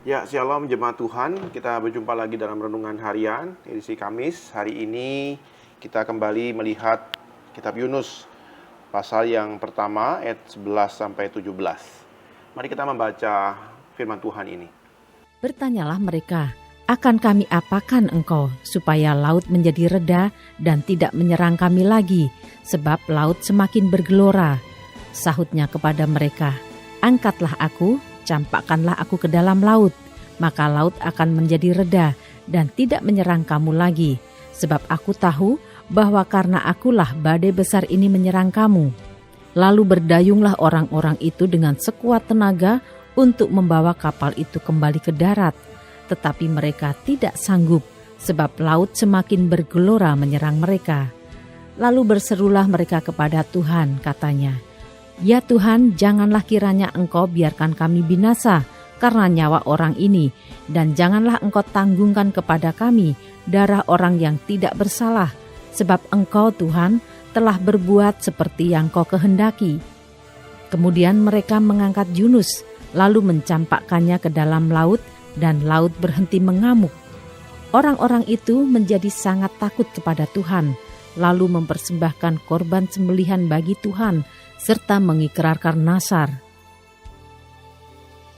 Ya, Shalom jemaat Tuhan. Kita berjumpa lagi dalam renungan harian edisi Kamis. Hari ini kita kembali melihat kitab Yunus pasal yang pertama ayat 11 sampai 17. Mari kita membaca firman Tuhan ini. Bertanyalah mereka, akan kami apakan engkau supaya laut menjadi reda dan tidak menyerang kami lagi, sebab laut semakin bergelora. Sahutnya kepada mereka, angkatlah aku, campakkanlah aku ke dalam laut, maka laut akan menjadi reda dan tidak menyerang kamu lagi. Sebab aku tahu bahwa karena akulah badai besar ini menyerang kamu. Lalu berdayunglah orang-orang itu dengan sekuat tenaga untuk membawa kapal itu kembali ke darat. Tetapi mereka tidak sanggup, sebab laut semakin bergelora menyerang mereka. Lalu berserulah mereka kepada Tuhan, katanya, "Ya Tuhan, janganlah kiranya Engkau biarkan kami binasa karena nyawa orang ini, dan janganlah Engkau tanggungkan kepada kami darah orang yang tidak bersalah, sebab Engkau Tuhan telah berbuat seperti yang Kau kehendaki." Kemudian mereka mengangkat Yunus, lalu mencampakkannya ke dalam laut, dan laut berhenti mengamuk. Orang-orang itu menjadi sangat takut kepada Tuhan, lalu mempersembahkan korban sembelihan bagi Tuhan, serta mengikrarkan nazar.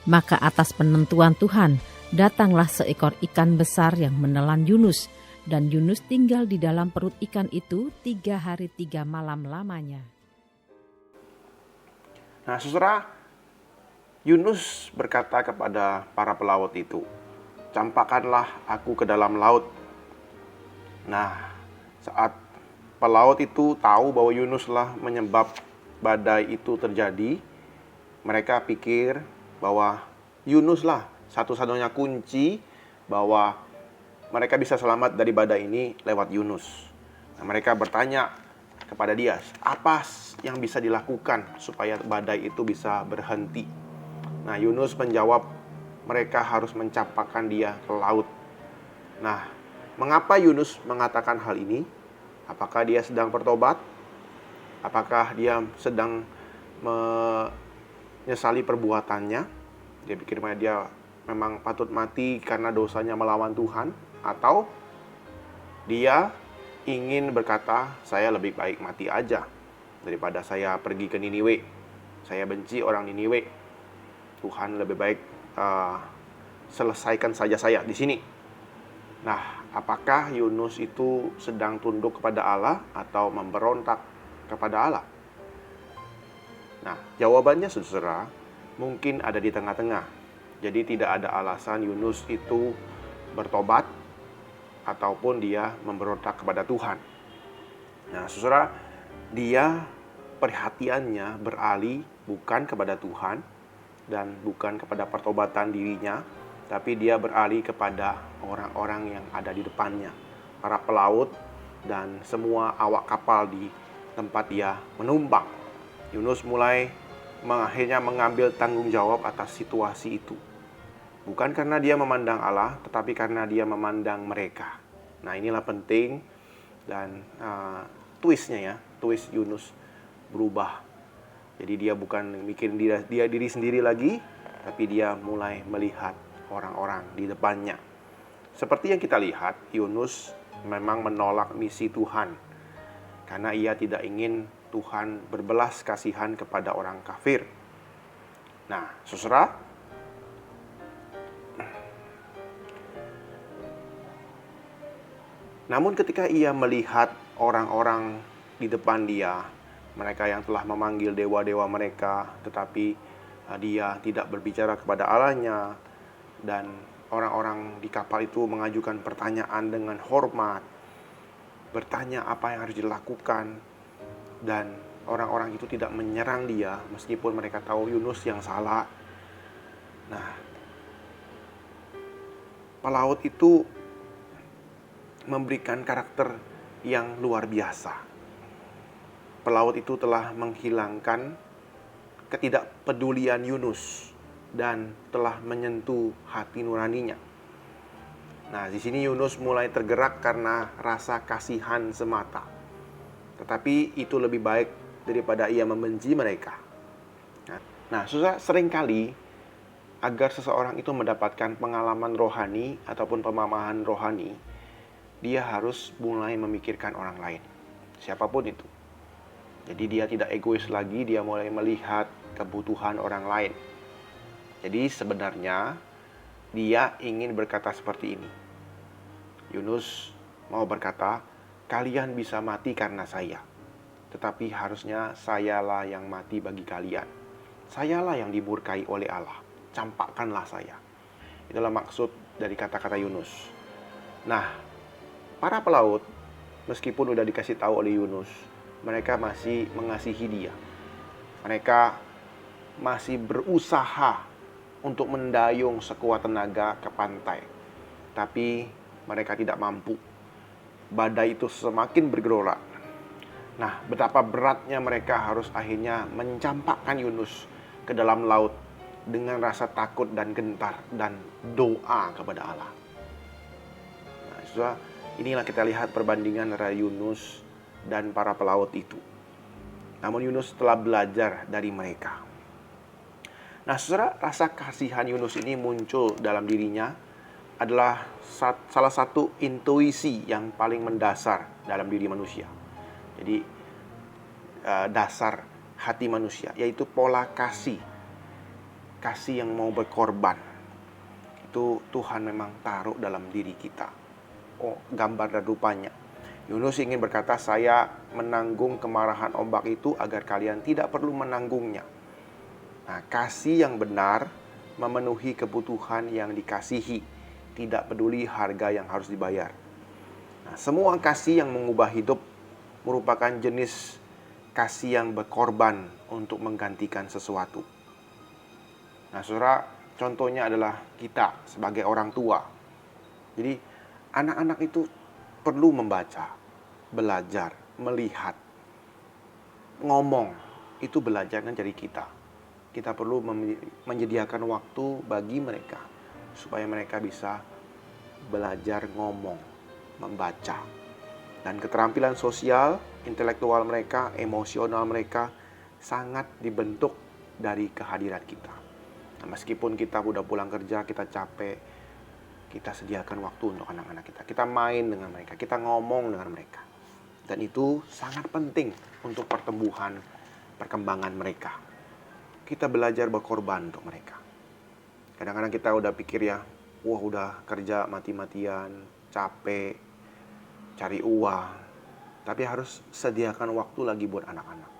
Maka atas penentuan Tuhan, datanglah seekor ikan besar yang menelan Yunus, dan Yunus tinggal di dalam perut ikan itu 3 hari 3 malam lamanya. Nah, saudara, Yunus berkata kepada para pelaut itu, "Campakkanlah aku ke dalam laut." Nah, saat pelaut itu tahu bahwa Yunuslah menyebab badai itu terjadi, mereka pikir bahwa Yunuslah satu-satunya kunci bahwa mereka bisa selamat dari badai ini lewat Yunus. Nah, mereka bertanya kepada dia, apa yang bisa dilakukan supaya badai itu bisa berhenti? Nah, Yunus menjawab, mereka harus mencampakkan dia ke laut. Nah, mengapa Yunus mengatakan hal ini? Apakah dia sedang bertobat? Apakah dia sedang menyesali perbuatannya? Dia pikir dia memang patut mati karena dosanya melawan Tuhan? Atau dia ingin berkata, saya lebih baik mati aja daripada saya pergi ke Niniwe. Saya benci orang Niniwe. Tuhan lebih baik selesaikan saja saya di sini. Nah, apakah Yunus itu sedang tunduk kepada Allah atau memberontak kepada Allah? Nah, jawabannya saudara mungkin ada di tengah-tengah. Jadi tidak ada alasan Yunus itu bertobat ataupun dia memberontak kepada Tuhan. Nah, saudara, dia perhatiannya beralih bukan kepada Tuhan dan bukan kepada pertobatan dirinya, tapi dia beralih kepada orang-orang yang ada di depannya, para pelaut dan semua awak kapal di tempat dia menumpang. Yunus mulai akhirnya mengambil tanggung jawab atas situasi itu. Bukan karena dia memandang Allah, tetapi karena dia memandang mereka. Nah, inilah penting dan twistnya ya, twist Yunus berubah. Jadi dia bukan mikirin dia diri sendiri lagi, tapi dia mulai melihat orang-orang di depannya. Seperti yang kita lihat, Yunus memang menolak misi Tuhan karena ia tidak ingin Tuhan berbelas kasihan kepada orang kafir. Nah, saudara, namun ketika ia melihat orang-orang di depan dia, mereka yang telah memanggil dewa-dewa mereka, tetapi dia tidak berbicara kepada Allahnya, dan orang-orang di kapal itu mengajukan pertanyaan dengan hormat, bertanya apa yang harus dilakukan, dan orang-orang itu tidak menyerang dia meskipun mereka tahu Yunus yang salah. Nah, pelaut itu memberikan karakter yang luar biasa. Pelaut itu telah menghilangkan ketidakpedulian Yunus dan telah menyentuh hati nuraninya. Nah, di sini Yunus mulai tergerak karena rasa kasihan semata. Tetapi itu lebih baik daripada ia membenci mereka. Nah, susah seringkali agar seseorang itu mendapatkan pengalaman rohani ataupun pemahaman rohani, dia harus mulai memikirkan orang lain, siapapun itu. Jadi dia tidak egois lagi, dia mulai melihat kebutuhan orang lain. Jadi sebenarnya dia ingin berkata seperti ini. Yunus mau berkata, kalian bisa mati karena saya, tetapi harusnya sayalah yang mati bagi kalian. Sayalah yang dimurkai oleh Allah, campakkanlah saya. Itulah maksud dari kata-kata Yunus. Nah, para pelaut, meskipun udah dikasih tahu oleh Yunus, mereka masih mengasihi dia. Mereka masih berusaha untuk mendayung sekuat tenaga ke pantai. Tapi mereka tidak mampu. Badai itu semakin bergelora. Nah, betapa beratnya mereka harus akhirnya mencampakkan Yunus ke dalam laut dengan rasa takut dan gentar dan doa kepada Allah. Nah, saudara, inilah kita lihat perbandingan antara Yunus dan para pelaut itu. Namun Yunus telah belajar dari mereka. Nah, saudara, rasa kasihan Yunus ini muncul dalam dirinya adalah salah satu intuisi yang paling mendasar dalam diri manusia. Jadi, dasar hati manusia, yaitu pola kasih. Kasih yang mau berkorban. Itu Tuhan memang taruh dalam diri kita. Oh, gambar dan rupanya. Yunus ingin berkata, saya menanggung kemarahan ombak itu agar kalian tidak perlu menanggungnya. Nah, kasih yang benar memenuhi kebutuhan yang dikasihi, tidak peduli harga yang harus dibayar. Nah, semua kasih yang mengubah hidup merupakan jenis kasih yang berkorban untuk menggantikan sesuatu. Nah, saudara, contohnya adalah kita sebagai orang tua. Jadi, anak-anak itu perlu membaca, belajar, melihat, ngomong. Itu belajarnya dari kita. Kita perlu menyediakan waktu bagi mereka supaya mereka bisa belajar ngomong, membaca. Dan keterampilan sosial, intelektual mereka, emosional mereka sangat dibentuk dari kehadiran kita. Nah, meskipun kita udah pulang kerja, kita capek, kita sediakan waktu untuk anak-anak kita. Kita main dengan mereka, kita ngomong dengan mereka. Dan itu sangat penting untuk perkembangan mereka. Kita belajar berkorban untuk mereka. Kadang-kadang kita udah pikir ya, wah udah kerja mati-matian, capek, cari uang. Tapi harus sediakan waktu lagi buat anak-anak.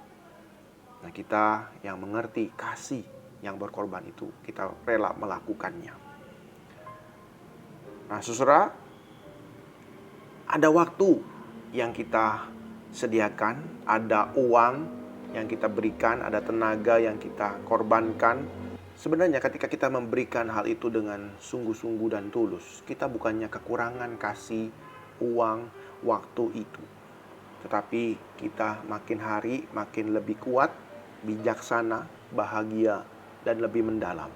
Nah, kita yang mengerti kasih yang berkorban itu, kita rela melakukannya. Nah, saudara, ada waktu yang kita sediakan, ada uang yang kita berikan, ada tenaga yang kita korbankan. Sebenarnya ketika kita memberikan hal itu dengan sungguh-sungguh dan tulus, kita bukannya kekurangan kasih, uang, waktu itu. Tetapi kita makin hari makin lebih kuat, bijaksana, bahagia, dan lebih mendalam.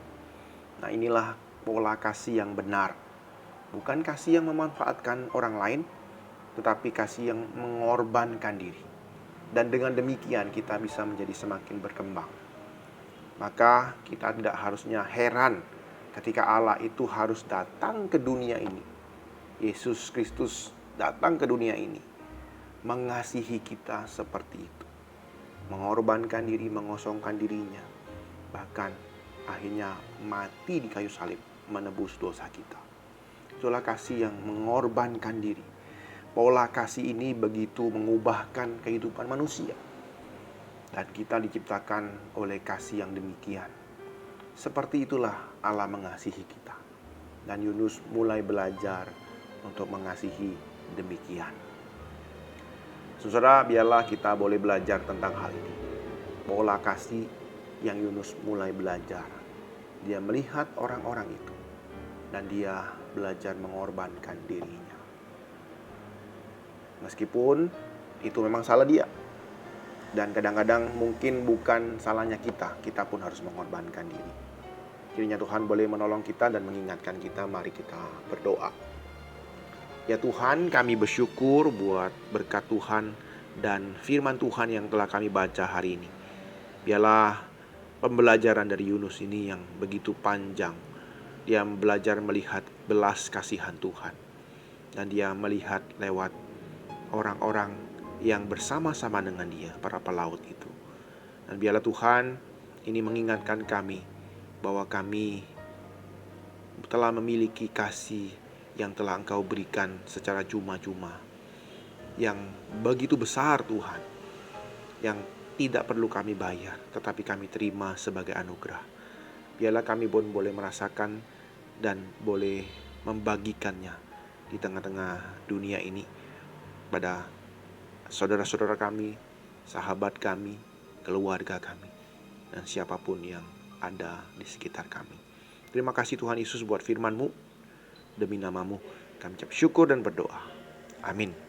Nah, inilah pola kasih yang benar. Bukan kasih yang memanfaatkan orang lain, tetapi kasih yang mengorbankan diri. Dan dengan demikian kita bisa menjadi semakin berkembang. Maka kita tidak harusnya heran ketika Allah itu harus datang ke dunia ini. Yesus Kristus datang ke dunia ini, mengasihi kita seperti itu. Mengorbankan diri, mengosongkan dirinya. Bahkan akhirnya mati di kayu salib, menebus dosa kita. Itulah kasih yang mengorbankan diri. Pola kasih ini begitu mengubahkan kehidupan manusia. Dan kita diciptakan oleh kasih yang demikian. Seperti itulah Allah mengasihi kita. Dan Yunus mulai belajar untuk mengasihi demikian. Saudara, biarlah kita boleh belajar tentang hal ini. Pola kasih yang Yunus mulai belajar. Dia melihat orang-orang itu. Dan dia belajar mengorbankan dirinya. Meskipun itu memang salah dia. Dan kadang-kadang mungkin bukan salahnya kita. Kita pun harus mengorbankan diri. Kiranya Tuhan boleh menolong kita dan mengingatkan kita. Mari kita berdoa. Ya Tuhan, kami bersyukur buat berkat Tuhan dan firman Tuhan yang telah kami baca hari ini. Biarlah pembelajaran dari Yunus ini yang begitu panjang. Dia belajar melihat belas kasihan Tuhan. Dan dia melihat lewat orang-orang yang bersama-sama dengan dia, para pelaut itu. Dan biarlah Tuhan ini mengingatkan kami bahwa kami telah memiliki kasih yang telah Engkau berikan secara cuma-cuma, yang begitu besar Tuhan, yang tidak perlu kami bayar, tetapi kami terima sebagai anugerah. Biarlah kami pun boleh merasakan dan boleh membagikannya di tengah-tengah dunia ini pada saudara-saudara kami, sahabat kami, keluarga kami, dan siapapun yang ada di sekitar kami. Terima kasih Tuhan Yesus buat firman-Mu. Demi nama-Mu kami ucap syukur dan berdoa. Amin.